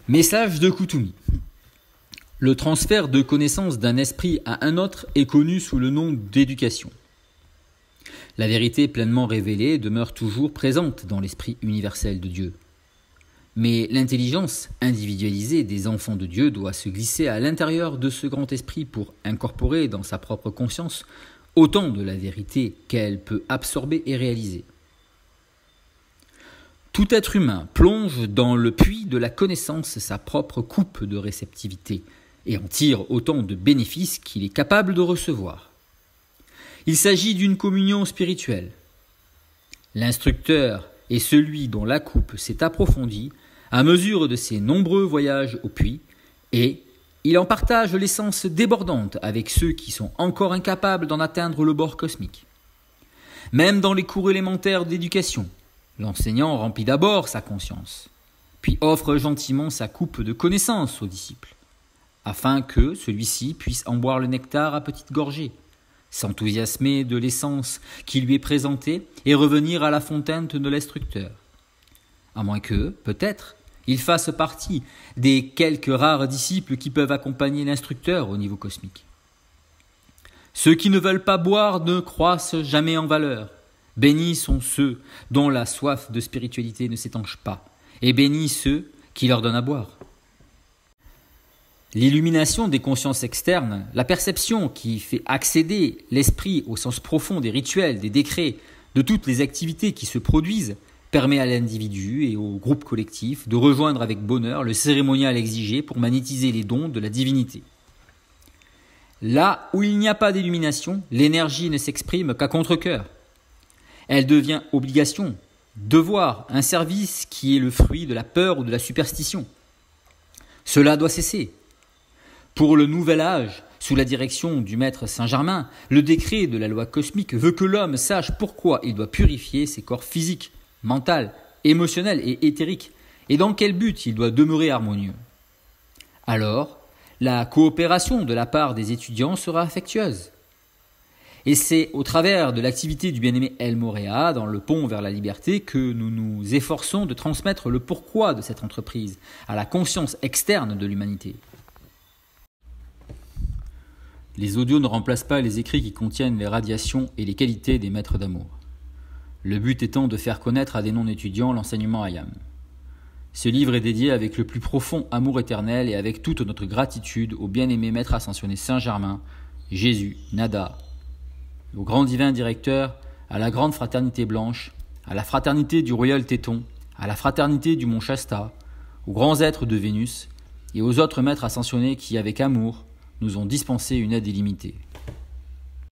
Message de Koutoumi. Le transfert de connaissances d'un esprit à un autre est connu sous le nom d'éducation. La vérité pleinement révélée demeure toujours présente dans l'esprit universel de Dieu. Mais l'intelligence individualisée des enfants de Dieu doit se glisser à l'intérieur de ce grand esprit pour incorporer dans sa propre conscience autant de la vérité qu'elle peut absorber et réaliser. Tout être humain plonge dans le puits de la connaissance sa propre coupe de réceptivité et en tire autant de bénéfices qu'il est capable de recevoir. Il s'agit d'une communion spirituelle. L'instructeur est celui dont la coupe s'est approfondie à mesure de ses nombreux voyages au puits et il en partage l'essence débordante avec ceux qui sont encore incapables d'en atteindre le bord cosmique. Même dans les cours élémentaires d'éducation, l'enseignant remplit d'abord sa conscience, puis offre gentiment sa coupe de connaissances au disciple, afin que celui-ci puisse en boire le nectar à petites gorgées, s'enthousiasmer de l'essence qui lui est présentée et revenir à la fontaine de l'instructeur. À moins que, peut-être, il fasse partie des quelques rares disciples qui peuvent accompagner l'instructeur au niveau cosmique. Ceux qui ne veulent pas boire ne croissent jamais en valeur. Bénis sont ceux dont la soif de spiritualité ne s'étanche pas, et bénis ceux qui leur donnent à boire. L'illumination des consciences externes, la perception qui fait accéder l'esprit au sens profond des rituels, des décrets, de toutes les activités qui se produisent, permet à l'individu et au groupe collectif de rejoindre avec bonheur le cérémonial exigé pour magnétiser les dons de la divinité. Là où il n'y a pas d'illumination, l'énergie ne s'exprime qu'à contre-cœur. Elle devient obligation, devoir, un service qui est le fruit de la peur ou de la superstition. Cela doit cesser. Pour le nouvel âge, sous la direction du maître Saint-Germain, le décret de la loi cosmique veut que l'homme sache pourquoi il doit purifier ses corps physiques, mental, émotionnel et éthérique, et dans quel but il doit demeurer harmonieux. Alors, la coopération de la part des étudiants sera affectueuse. Et c'est au travers de l'activité du bien-aimé El Morya, dans le pont vers la liberté, que nous nous efforçons de transmettre le pourquoi de cette entreprise à la conscience externe de l'humanité. Les audios ne remplacent pas les écrits qui contiennent les radiations et les qualités des maîtres d'amour. Le but étant de faire connaître à des non-étudiants l'enseignement Hayam. Ce livre est dédié avec le plus profond amour éternel et avec toute notre gratitude au bien-aimé maître ascensionné Saint-Germain, Jésus, Nada, au grand divin directeur, à la grande fraternité blanche, à la fraternité du royal Téton, à la fraternité du mont Shasta, aux grands êtres de Vénus et aux autres maîtres ascensionnés qui, avec amour, nous ont dispensé une aide illimitée.